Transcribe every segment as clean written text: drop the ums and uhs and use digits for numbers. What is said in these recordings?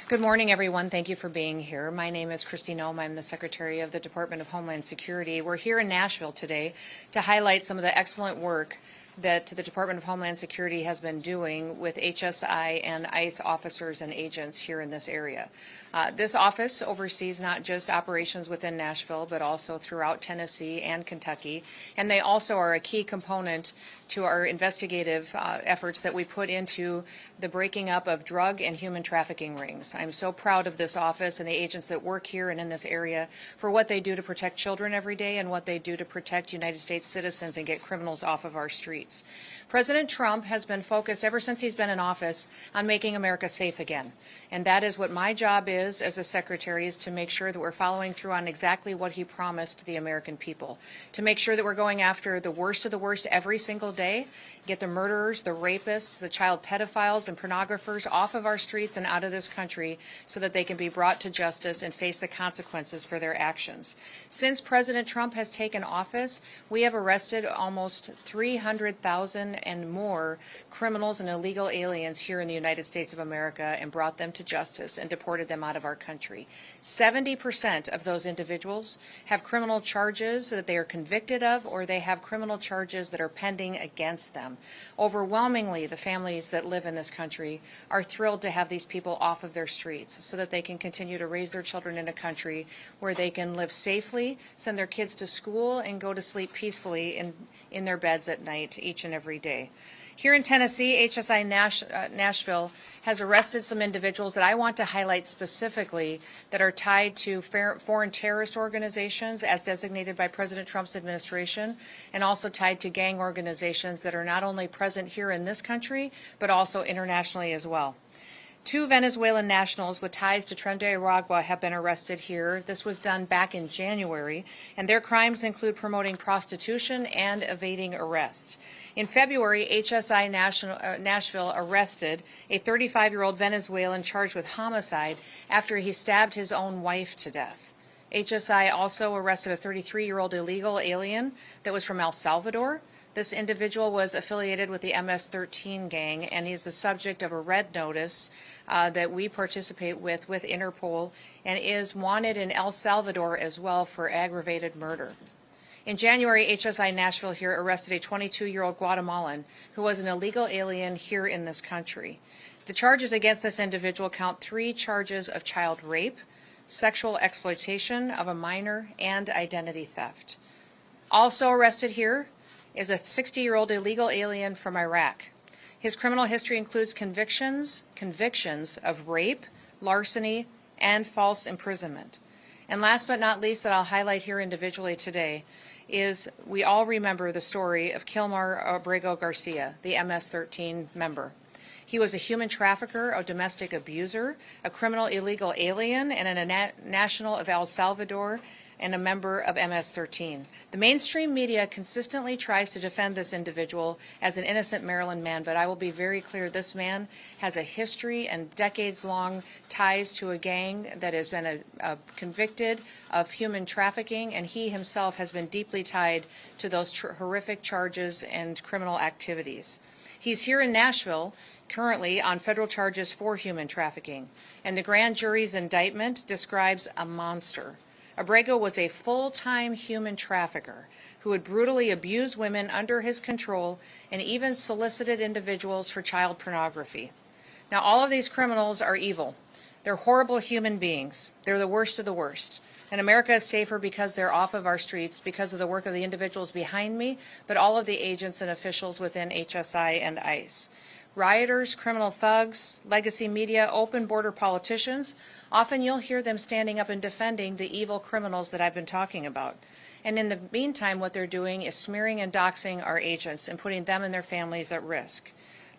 Good morning, everyone. Thank you for being here. My name is Kristi Noem. I'm the Secretary of the Department of Homeland Security. We're here in Nashville today to highlight some of the excellent work that the Department of Homeland Security has been doing with HSI and ICE officers and agents here in this area. This office oversees not just operations within Nashville, but also throughout Tennessee and Kentucky, and they also are a key component to our investigative efforts that we put into the breaking up of drug and human trafficking rings. I'm so proud of this office and the agents that work here and in this area for what they do to protect children every day and what they do to protect United States citizens and get criminals off of our streets. President Trump has been focused ever since he's been in office on making America safe again. And that is what my job is as a secretary, is to make sure that we're following through on exactly what he promised the American people, to make sure that we're going after the worst of the worst every single day, get the murderers, the rapists, the child pedophiles and pornographers off of our streets and out of this country so that they can be brought to justice and face the consequences for their actions. Since President Trump has taken office, we have arrested almost 300,000 and more criminals and illegal aliens here in the United States of America and brought them to justice and deported them out of our country. 70% of those individuals have criminal charges that they are convicted of, or they have criminal charges that are pending against them. Overwhelmingly, the families that live in this country are thrilled to have these people off of their streets so that they can continue to raise their children in a country where they can live safely, send their kids to school, and go to sleep peacefully in their beds at night each and every day. Here in Tennessee, HSI Nashville has arrested some individuals that I want to highlight specifically that are tied to foreign terrorist organizations as designated by President Trump's administration, and also tied to gang organizations that are not only present here in this country, but also internationally as well. 2 Venezuelan nationals with ties to Tren de Aragua have been arrested here. This was done back in January, and their crimes include promoting prostitution and evading arrest. In February, HSI Nashville arrested a 35-year-old Venezuelan charged with homicide after he stabbed his own wife to death. HSI also arrested a 33-year-old illegal alien that was from El Salvador. This individual was affiliated with the MS-13 gang, and he's the subject of a red notice that we participate with Interpol, and is wanted in El Salvador as well for aggravated murder. In January, HSI Nashville here arrested a 22-year-old Guatemalan who was an illegal alien here in this country. The charges against this individual count 3 charges of child rape, sexual exploitation of a minor, and identity theft. Also arrested here is a 60-year-old illegal alien from Iraq. His criminal history includes convictions of rape, larceny, and false imprisonment. And last but not least, that I'll highlight here individually today, is we all remember the story of Kilmar Abrego Garcia, the MS-13 member. He was a human trafficker, a domestic abuser, a criminal illegal alien, and a national of El Salvador, and a member of MS-13. The mainstream media consistently tries to defend this individual as an innocent Maryland man, but I will be very clear, this man has a history and decades-long ties to a gang that has been convicted of human trafficking, and he himself has been deeply tied to those horrific charges and criminal activities. He's here in Nashville currently on federal charges for human trafficking, and the grand jury's indictment describes a monster. Abrego was a full-time human trafficker who would brutally abuse women under his control and even solicited individuals for child pornography. Now, all of these criminals are evil. They're horrible human beings. They're the worst of the worst. And America is safer because they're off of our streets, because of the work of the individuals behind me, but all of the agents and officials within HSI and ICE. Rioters, criminal thugs, legacy media, open border politicians, often you'll hear them standing up and defending the evil criminals that I've been talking about. And in the meantime, what they're doing is smearing and doxing our agents and putting them and their families at risk.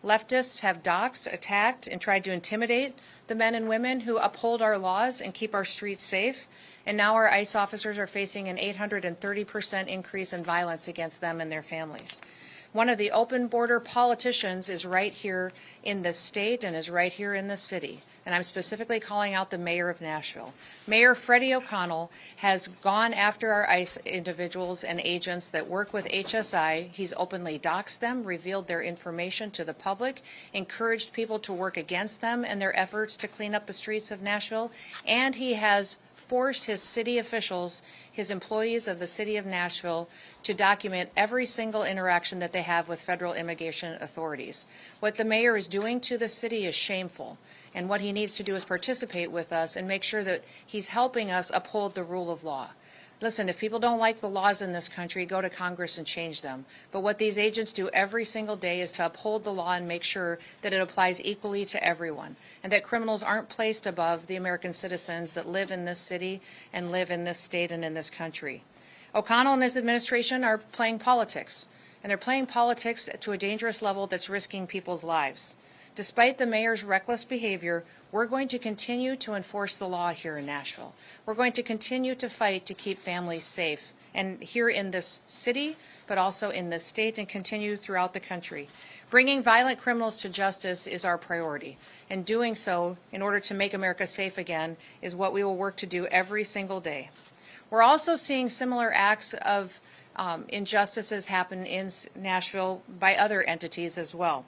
Leftists have doxed, attacked, and tried to intimidate the men and women who uphold our laws and keep our streets safe. And now our ICE officers are facing an 830% increase in violence against them and their families. One of the open border politicians is right here in this state and is right here in this city. and I'm specifically calling out the mayor of Nashville. Mayor Freddie O'Connell has gone after our ICE individuals and agents that work with HSI. He's openly doxed them, revealed their information to the public, encouraged people to work against them in their efforts to clean up the streets of Nashville, and he has forced his city officials, his employees of the city of Nashville, to document every single interaction that they have with federal immigration authorities. What the mayor is doing to the city is shameful, and what he needs to do is participate with us and make sure that he's helping us uphold the rule of law. Listen, if people don't like the laws in this country, go to Congress and change them. But what these agents do every single day is to uphold the law and make sure that it applies equally to everyone, and that criminals aren't placed above the American citizens that live in this city and live in this state and in this country. O'Connell and his administration are playing politics, and they're playing politics to a dangerous level that's risking people's lives. Despite the mayor's reckless behavior, we're going to continue to enforce the law here in Nashville. We're going to continue to fight to keep families safe, and here in this city, but also in this state, and continue throughout the country. Bringing violent criminals to justice is our priority, and doing so in order to make America safe again is what we will work to do every single day. We're also seeing similar acts of injustices happen in Nashville by other entities as well.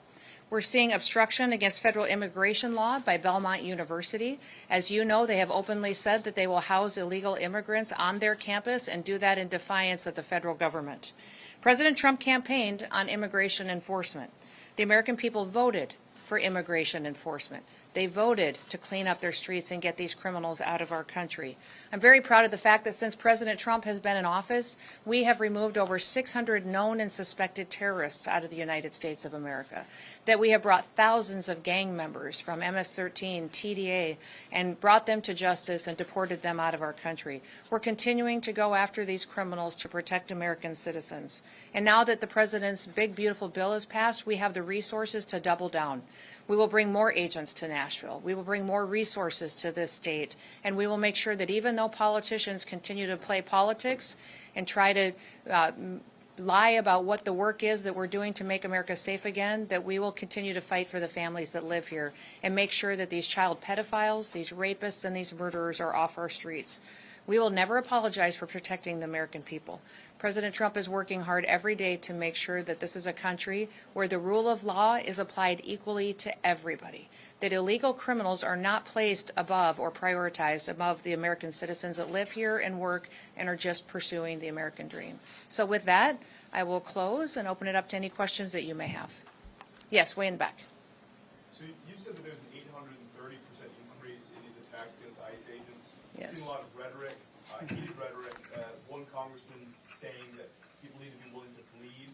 We're seeing obstruction against federal immigration law by Belmont University. As you know, they have openly said that they will house illegal immigrants on their campus and do that in defiance of the federal government. President Trump campaigned on immigration enforcement. The American people voted for immigration enforcement. They voted to clean up their streets and get these criminals out of our country. I'm very proud of the fact that since President Trump has been in office, we have removed over 600 known and suspected terrorists out of the United States of America, that we have brought thousands of gang members from MS-13, TDA, and brought them to justice and deported them out of our country. We're continuing to go after these criminals to protect American citizens. And now that the President's big, beautiful bill is passed, we have the resources to double down. We will bring more agents to Nashville. We will bring more resources to this state. And we will make sure that even though politicians continue to play politics and try to lie about what the work is that we're doing to make America safe again, that we will continue to fight for the families that live here and make sure that these child pedophiles, these rapists, and these murderers are off our streets. We will never apologize for protecting the American people. President Trump is working hard every day to make sure that this is a country where the rule of law is applied equally to everybody, that illegal criminals are not placed above or prioritized above the American citizens that live here and work and are just pursuing the American dream. So with that, I will close and open it up to any questions that you may have. Yes, way in the back. So you said that there's an 830% increase in these attacks against ICE agents. Yes. We've seen a lot of rhetoric, heated rhetoric. One congressman saying that people need to be willing to bleed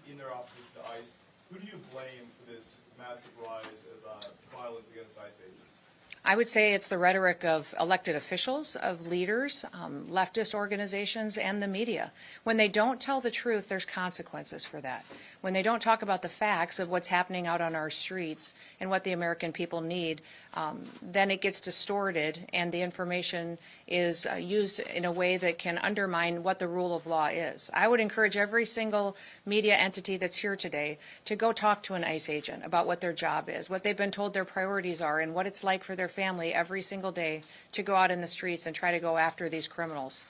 in their opposition to ICE. Who do you blame for this massive rise of violence against ICE agents? I would say it's the rhetoric of elected officials, of leaders, leftist organizations, and the media. When they don't tell the truth, there's consequences for that. When they don't talk about the facts of what's happening out on our streets and what the American people need, then it gets distorted and the information is used in a way that can undermine what the rule of law is. I would encourage every single media entity that's here today to go talk to an ICE agent about what their job is, what they've been told their priorities are, and what it's like for their family every single day to go out in the streets and try to go after these criminals.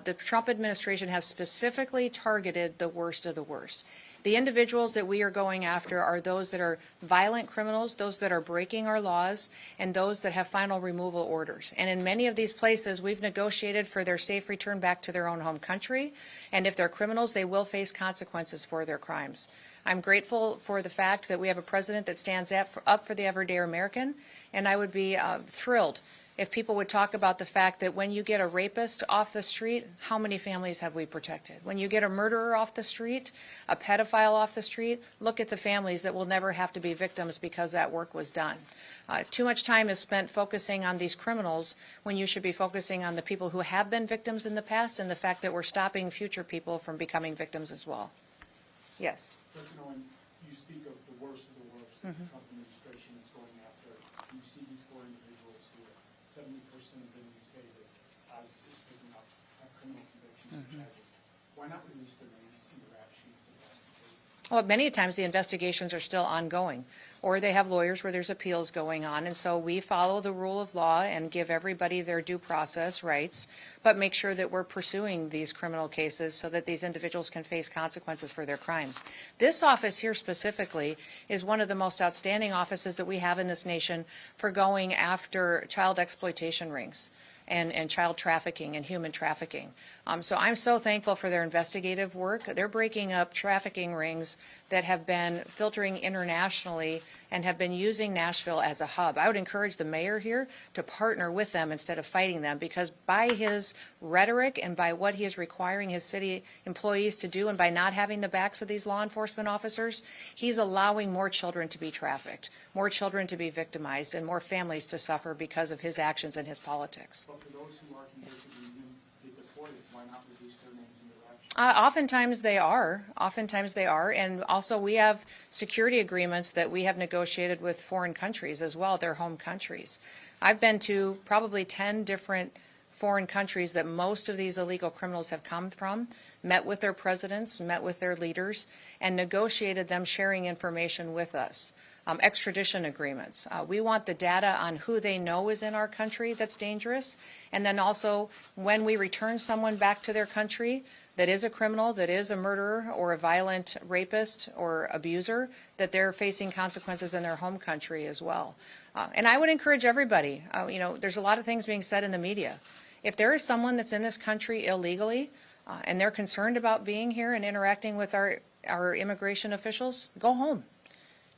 The Trump administration has specifically targeted the worst of the worst. The individuals that we are going after are those that are violent criminals, those that are breaking our laws, and those that have final removal orders. And in many of these places, we've negotiated for their safe return back to their own home country. And if they're criminals, they will face consequences for their crimes. I'm grateful for the fact that we have a president that stands up for the everyday American, and I would be thrilled if people would talk about the fact that when you get a rapist off the street, how many families have we protected? When you get a murderer off the street, a pedophile off the street, look at the families that will never have to be victims because that work was done. Too much time is spent focusing on these criminals when you should be focusing on the people who have been victims in the past and the fact that we're stopping future people from becoming victims as well. Yes. President Noem, you speak of the worst of the worst that the Trump administration is going after. You see these four individuals who are 70% of them you say that ICE is picking up have criminal convictions and charges. Why not release their names in the rap sheets and investigate? Well, many times the investigations are still ongoing. or they have lawyers where there's appeals going on. And so we follow the rule of law and give everybody their due process rights, but make sure that we're pursuing these criminal cases so that these individuals can face consequences for their crimes. This office here specifically is one of the most outstanding offices that we have in this nation for going after child exploitation rings and child trafficking and human trafficking. So I'm so thankful for their investigative work. They're breaking up trafficking rings that have been filtering internationally and have been using Nashville as a hub. I would encourage the mayor here to partner with them instead of fighting them, because by his rhetoric and by what he is requiring his city employees to do, and by not having the backs of these law enforcement officers, he's allowing more children to be trafficked, more children to be victimized, and more families to suffer because of his actions and his politics. But for those who are convicted and get deported, why not reduce their names and their actions? Oftentimes they are. Oftentimes they are. And also we have security agreements that we have negotiated with foreign countries as well, their home countries. I've been to probably 10 different foreign countries that most of these illegal criminals have come from, met with their presidents, met with their leaders, and negotiated them sharing information with us. Extradition agreements. We want the data on who they know is in our country that's dangerous, and then also when we return someone back to their country that is a criminal, that is a murderer or a violent rapist or abuser, that they're facing consequences in their home country as well. And I would encourage everybody, there's a lot of things being said in the media. If there is someone that's in this country illegally and they're concerned about being here and interacting with our immigration officials, go home.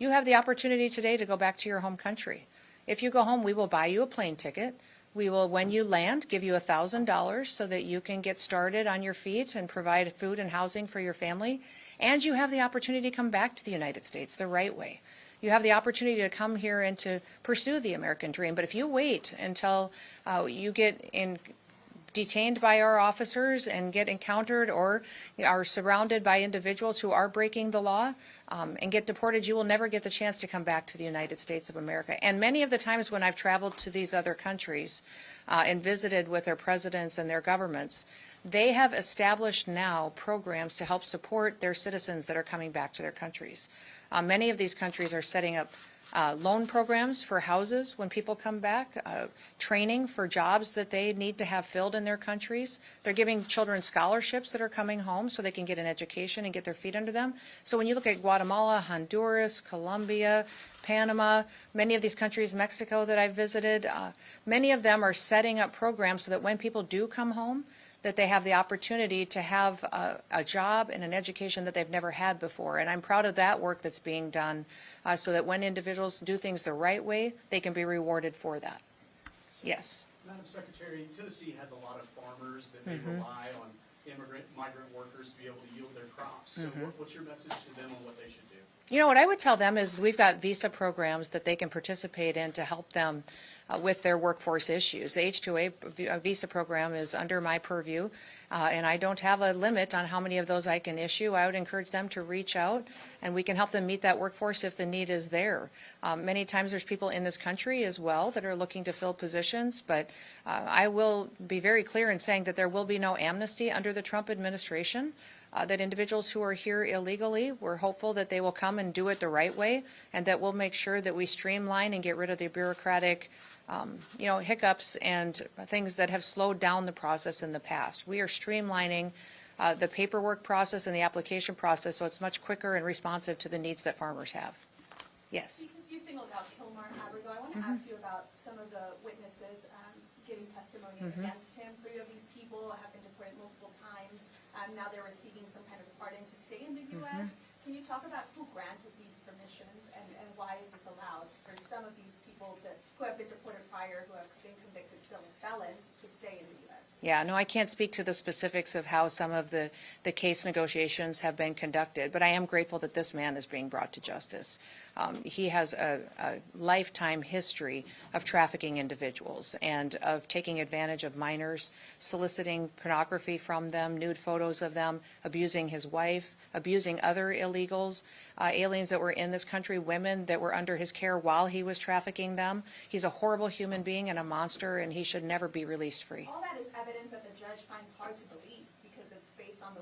You have the opportunity today to go back to your home country. If you go home, we will buy you a plane ticket. We will, when you land, give you $1,000 so that you can get started on your feet and provide food and housing for your family. And you have the opportunity to come back to the United States the right way. You have the opportunity to come here and to pursue the American dream. But if you wait until you get detained by our officers and get encountered or are surrounded by individuals who are breaking the law and get deported, you will never get the chance to come back to the United States of America. And many of the times when I've traveled to these other countries and visited with their presidents and their governments, they have established now programs to help support their citizens that are coming back to their countries. Many of these countries are setting up loan programs for houses when people come back, training for jobs that they need to have filled in their countries. They're giving children scholarships that are coming home so they can get an education and get their feet under them. So when you look at Guatemala, Honduras, Colombia, Panama, many of these countries, Mexico that I've visited, many of them are setting up programs so that when people do come home, that they have the opportunity to have a job and an education that they've never had before. And I'm proud of that work that's being done so that when individuals do things the right way, they can be rewarded for that. Yes. Madam Secretary, Tennessee has a lot of farmers that may rely on migrant workers to be able to yield their crops. So what's your message to them on what they should do? You know, what I would tell them is we've got visa programs that they can participate in to help them with their workforce issues. The H-2A visa program is under my purview, and I don't have a limit on how many of those I can issue. I would encourage them to reach out, and we can help them meet that workforce if the need is there. Many times there's people in this country as well that are looking to fill positions, but I will be very clear in saying that there will be no amnesty under the Trump administration. That individuals who are here illegally, we're hopeful that they will come and do it the right way, and that we'll make sure that we streamline and get rid of the bureaucratic hiccups and things that have slowed down the process in the past. We are streamlining the paperwork process and the application process so it's much quicker and responsive to the needs that farmers have. Yes. Because you singled out Kilmar and Abrego, I want to ask you about some of the witnesses giving testimony against him. 3 of these people have been deported multiple times. Now they're receiving some kind of pardon to stay in the U.S. Can you talk about who granted these permissions and why is this allowed for some of these people who have been deported prior, who have been convicted felons, to stay in the U.S.? Yeah, no, I can't speak to the specifics of how some of the case negotiations have been conducted, but I am grateful that this man is being brought to justice. He has a lifetime history of trafficking individuals and of taking advantage of minors, soliciting pornography from them, nude photos of them, abusing his wife, abusing other illegals, aliens that were in this country, women that were under his care while he was trafficking them. He's a horrible human being and a monster, and he should never be released free. All that is evidence that the judge finds hard to believe because it's based on the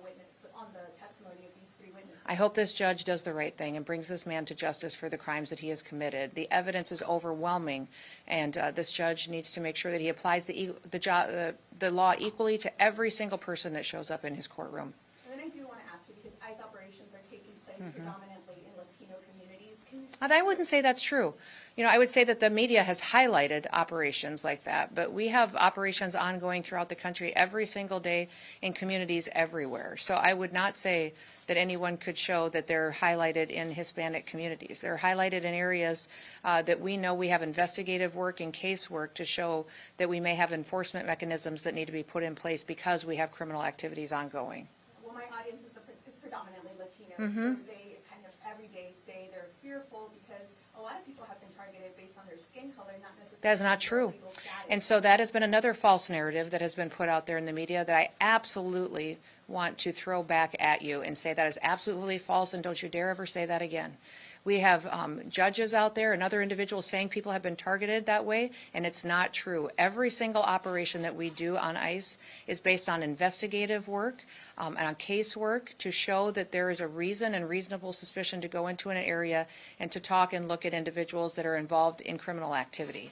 testimony of these 3 three witnesses. I hope this judge does the right thing and brings this man to justice for the crimes that he has committed. The evidence is overwhelming, and this judge needs to make sure that he applies the law equally to every single person that shows up in his courtroom. And then I do want to ask you, because ICE operations are taking place predominantly in Latino communities. Can you speak And I wouldn't say that's true. You know, I would say that the media has highlighted operations like that, but we have operations ongoing throughout the country every single day in communities everywhere. So I would not say that anyone could show that they're highlighted in Hispanic communities. They're highlighted in areas that we know we have investigative work and casework to show that we may have enforcement mechanisms that need to be put in place because we have criminal activities ongoing. Well, my audience is predominantly Latino, so they kind of every day say they're fearful because a lot of people have been targeted based on their skin color, not necessarily. That is not their true. legal status. And so that has been another false narrative that has been put out there in the media that I absolutely want to throw back at you and say that is absolutely false, and don't you dare ever say that again. We have judges out there and other individuals saying people have been targeted that way, and it's not true. Every single operation that we do on ICE is based on investigative work and on casework to show that there is a reason and reasonable suspicion to go into an area and to talk and look at individuals that are involved in criminal activity.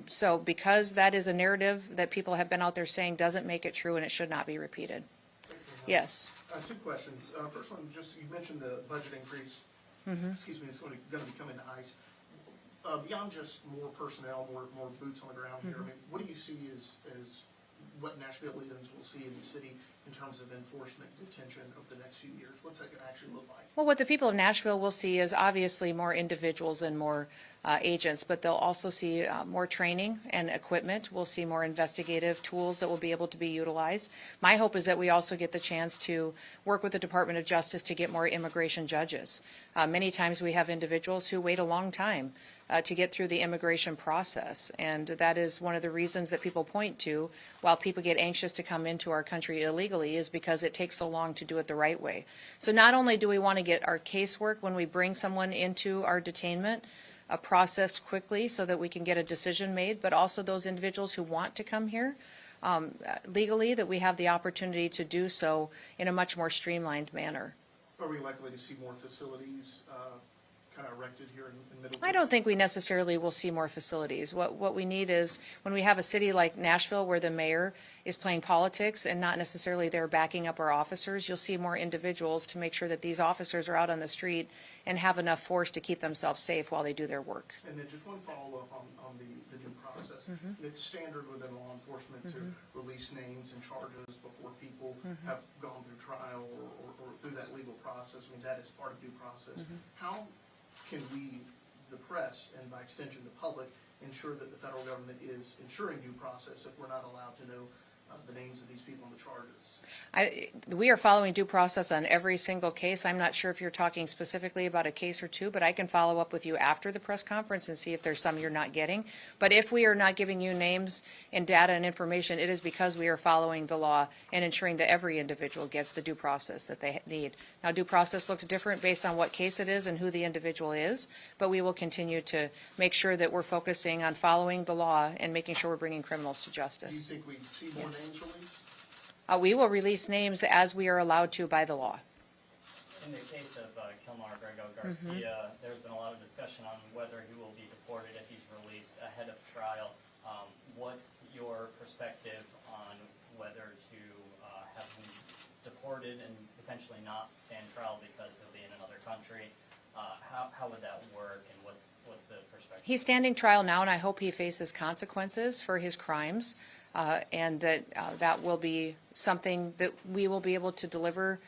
So because that is a narrative that people have been out there saying doesn't make it true, and it should not be repeated. Yes. Two questions. First one, just you mentioned the budget increase. Excuse me, it's going to be coming to ICE. Beyond just more personnel, more boots on the ground here, I mean, what do you see as what Nashvilleians will see in the city in terms of enforcement detention over the next few years? What's that going to actually look like? Well, what the people of Nashville will see is obviously more individuals and more agents, but they'll also see more training and equipment. We'll see more investigative tools that will be able to be utilized. My hope is that we also get the chance to work with the Department of Justice to get more immigration judges. Many times we have individuals who wait a long time to get through the immigration process, and that is one of the reasons that people point to while people get anxious to come into our country illegally is because it takes so long to do it the right way. So not only do we want to get our casework when we bring someone into our detainment processed quickly so that we can get a decision made, but also those individuals who want to come here legally, that we have the opportunity to do so in a much more streamlined manner. Are we likely to see more facilities kind of erected here in Middle? I don't think we necessarily will see more facilities. What we need is when we have a city like Nashville where the mayor is playing politics and not necessarily they're backing up our officers, you'll see more individuals to make sure that these officers are out on the street and have enough force to keep themselves safe while they do their work. And then just one follow-up on the due process. It's standard within law enforcement to release names and charges before people have gone through trial or through that legal process. I mean, that is part of due process. How can we, the press, and by extension the public, ensure that the federal government is ensuring due process if we're not allowed to know the names of these people and the charges? We are following due process on every single case. I'm not sure if you're talking specifically about a case or two, but I can follow up with you after the press conference and see if there's some you're not getting. But if we are not giving you names and data and information, it is because we are following the law and ensuring that every individual gets the due process that they need. Now, due process looks different based on what case it is and who the individual is, but we will continue to make sure that we're focusing on following the law and making sure we're bringing criminals to justice. Do you think we see more names released? We will release names as we are allowed to by the law. In the case of Abrego Garcia, there's been a lot of discussion on whether he will be deported if he's released ahead of trial. What's your perspective on whether to have him deported and potentially not stand trial because he'll be in another country? How would that work, and what's the perspective? He's standing trial now, and I hope he faces consequences for his crimes, and that will be something that we will be able to deliver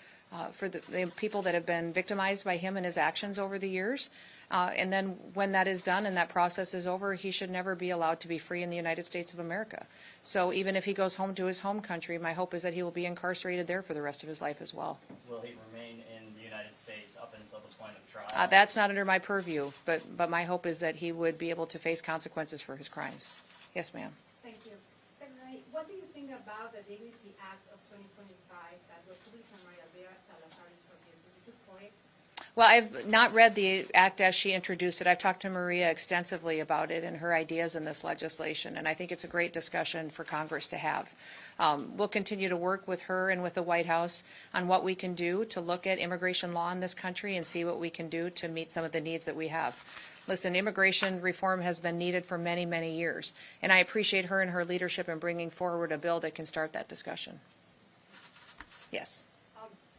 for the people that have been victimized by him and his actions over the years. And then when that is done and that process is over, he should never be allowed to be free in the United States of America. So even if he goes home to his home country, my hope is that he will be incarcerated there for the rest of his life as well. Will he remain in the United States up until the point of trial? That's not under my purview, but my hope is that he would be able to face consequences for his crimes. Yes, ma'am. Thank you. Secretary, what do you think about the Dignity Act of 2025 that Republican Maria Salazar introduced? Do you support it? Well, I've not read the act as she introduced it. I've talked to Maria extensively about it and her ideas in this legislation, and I think it's a great discussion for Congress to have. We'll continue to work with her and with the White House on what we can do to look at immigration law in this country and see what we can do to meet some of the needs that we have. Listen, immigration reform has been needed for many, many years, and I appreciate her and her leadership in bringing forward a bill that can start that discussion. Yes.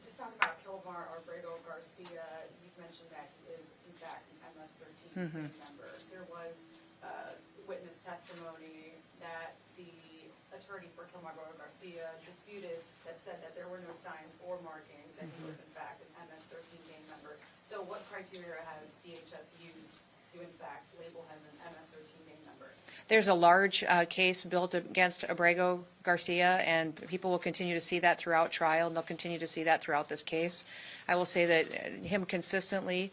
Just talking about Abrego Garcia, you've mentioned that he is in fact an MS-13 member. There was witness testimony that the attorney for Abrego Garcia disputed that said that there were no signs or markings that he was in fact an MS-13 gang member. So what criteria has DHS used to in fact label him an MS-13 gang member? There's a large case built against Abrego Garcia, and people will continue to see that throughout trial, and they'll continue to see that throughout this case. I will say that him consistently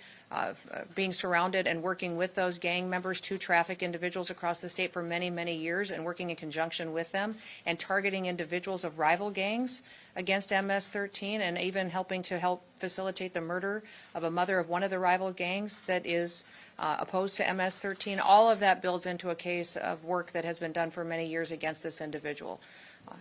being surrounded and working with those gang members to traffic individuals across the state for many, many years and working in conjunction with them and targeting individuals of rival gangs against MS-13 and even helping to help facilitate the murder of a mother of one of the rival gangs that is opposed to MS-13. All of that builds into a case of work that has been done for many years against this individual.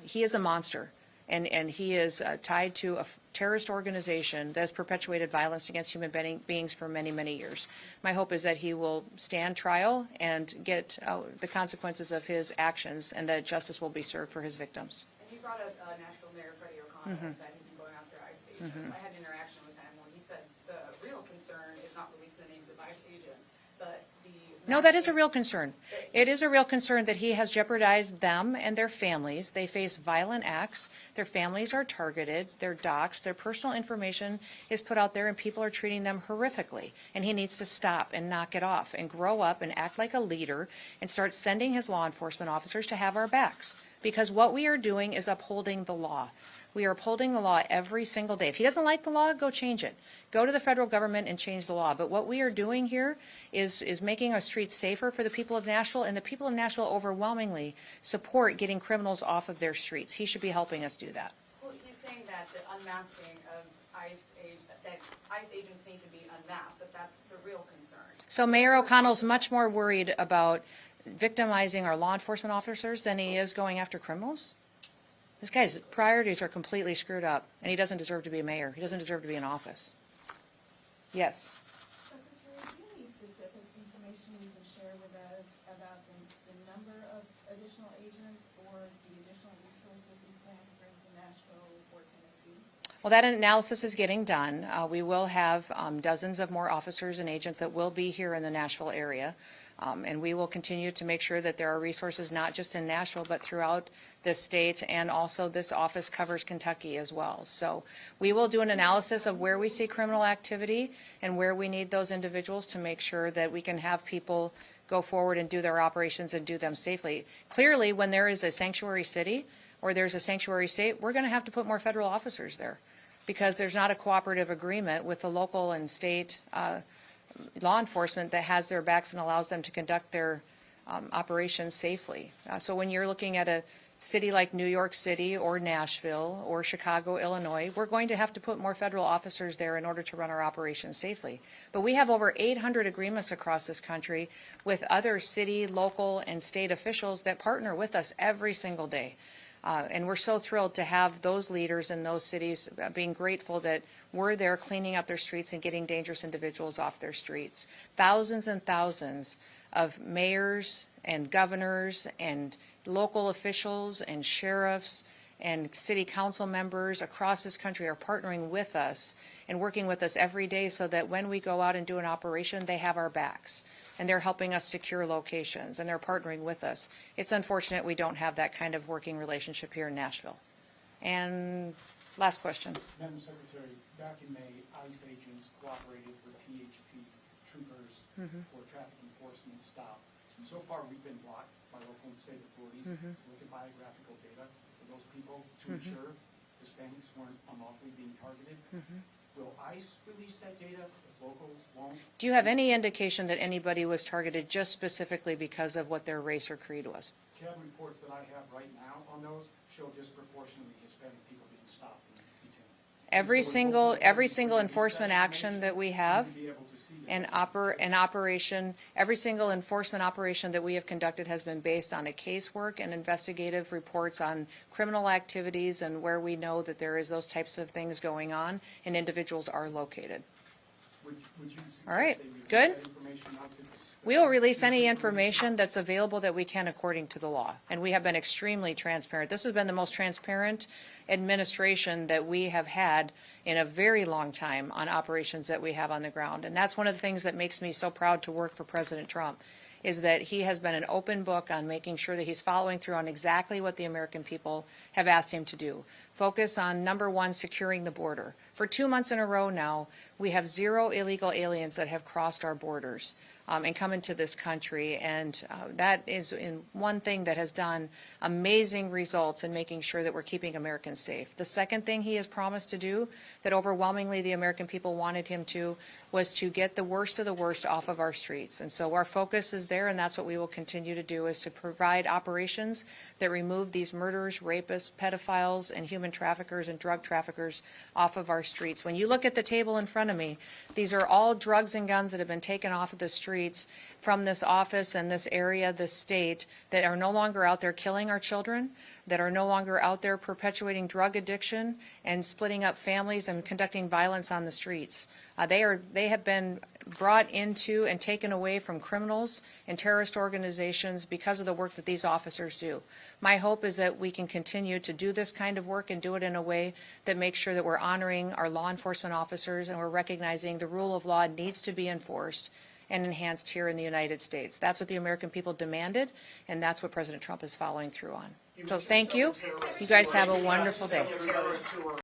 He is a monster, and he is tied to a terrorist organization that has perpetuated violence against human beings for many, many years. My hope is that he will stand trial and get the consequences of his actions, and that justice will be served for his victims. And you brought up Nashville Mayor Freddie O'Connell, that he'd been going after ICE agents. I had an interaction with him when he said the real concern is not releasing the names of ICE agents, but the... No, that is a real concern. It is a real concern that he has jeopardized them and their families. They face violent acts. Their families are targeted. They're doxxed. Their personal information is put out there, and people are treating them horrifically. And he needs to stop and knock it off and grow up and act like a leader and start sending his law enforcement officers to have our backs. Because what we are doing is upholding the law. We are upholding the law every single day. If he doesn't like the law, go change it. Go to the federal government and change the law. But what we are doing here is making our streets safer for the people of Nashville, and the people of Nashville overwhelmingly support getting criminals off of their streets. He should be helping us do that. Well, he's saying that the unmasking of that ICE agents need to be unmasked, that's the real concern. So Mayor O'Connell's much more worried about victimizing our law enforcement officers than he is going after criminals? This guy's priorities are completely screwed up, and he doesn't deserve to be a mayor. He doesn't deserve to be in office. Yes. Secretary, do you have any specific information you can share with us about the number of additional agents or the additional resources you plan to bring to Nashville or Tennessee? Well, that analysis is getting done. We will have dozens of more officers and agents that will be here in the Nashville area. And we will continue to make sure that there are resources not just in Nashville, but throughout the state, and also this office covers Kentucky as well. So we will do an analysis of where we see criminal activity and where we need those individuals to make sure that we can have people go forward and do their operations and do them safely. Clearly, when there is a sanctuary city or there's a sanctuary state, we're going to have to put more federal officers there because there's not a cooperative agreement with the local and state law enforcement that has their backs and allows them to conduct their operations safely. So when you're looking at a city like New York City or Nashville or Chicago, Illinois, we're going to have to put more federal officers there in order to run our operations safely. But we have over 800 agreements across this country with other city, local, and state officials that partner with us every single day. And we're so thrilled to have those leaders in those cities being grateful that we're there cleaning up their streets and getting dangerous individuals off their streets. Thousands and thousands of mayors and governors and local officials and sheriffs and city council members across this country are partnering with us and working with us every day so that when we go out and do an operation, they have our backs. And they're helping us secure locations, and they're partnering with us. It's unfortunate we don't have that kind of working relationship here in Nashville. And last question. Madam Secretary, back in May, ICE agents cooperated with THP troopers for traffic enforcement stop. So far, we've been blocked by local and state authorities to look at biographical data for those people to ensure Hispanics weren't unlawfully being targeted. Will ICE release that data if locals won't? Do you have any indication that anybody was targeted just specifically because of what their race or creed was? CAD reports that I have right now on those show disproportionately Hispanic people being stopped and detained. Every single enforcement action that we have, Be able to see that. every single enforcement operation that we have conducted has been based on a casework and investigative reports on criminal activities and where we know that there is those types of things going on and individuals are located. Would you suggest All right, they release good. that information out to the We will release any information that's available that we can according to the law, and we have been extremely transparent. This has been the most transparent administration that we have had in a very long time on operations that we have on the ground. And that's one of the things that makes me so proud to work for President Trump, is that he has been an open book on making sure that he's following through on exactly what the American people have asked him to do. Focus on, number one, securing the border. For 2 months in a row now, we have 0 illegal aliens that have crossed our borders and come into this country, and that is one thing that has done amazing results in making sure that we're keeping Americans safe. The second thing he has promised to do, that overwhelmingly the American people wanted him to, was to get the worst of the worst off of our streets. And so our focus is there, and that's what we will continue to do, is to provide operations that remove these murderers, rapists, pedophiles, and human traffickers and drug traffickers off of our streets. When you look at the table in front of me, these are all drugs and guns that have been taken off of the streets from this office and this area, this state, that are no longer out there killing our children, that are no longer out there perpetuating drug addiction and splitting up families and conducting violence on the streets. They have been brought into and taken away from criminals and terrorist organizations because of the work that these officers do. My hope is that we can continue to do this kind of work and do it in a way that makes sure that we're honoring our law enforcement officers and we're recognizing the rule of law needs to be enforced and enhanced here in the United States. That's what the American people demanded, and that's what President Trump is following through on. So thank you. You guys have a wonderful day.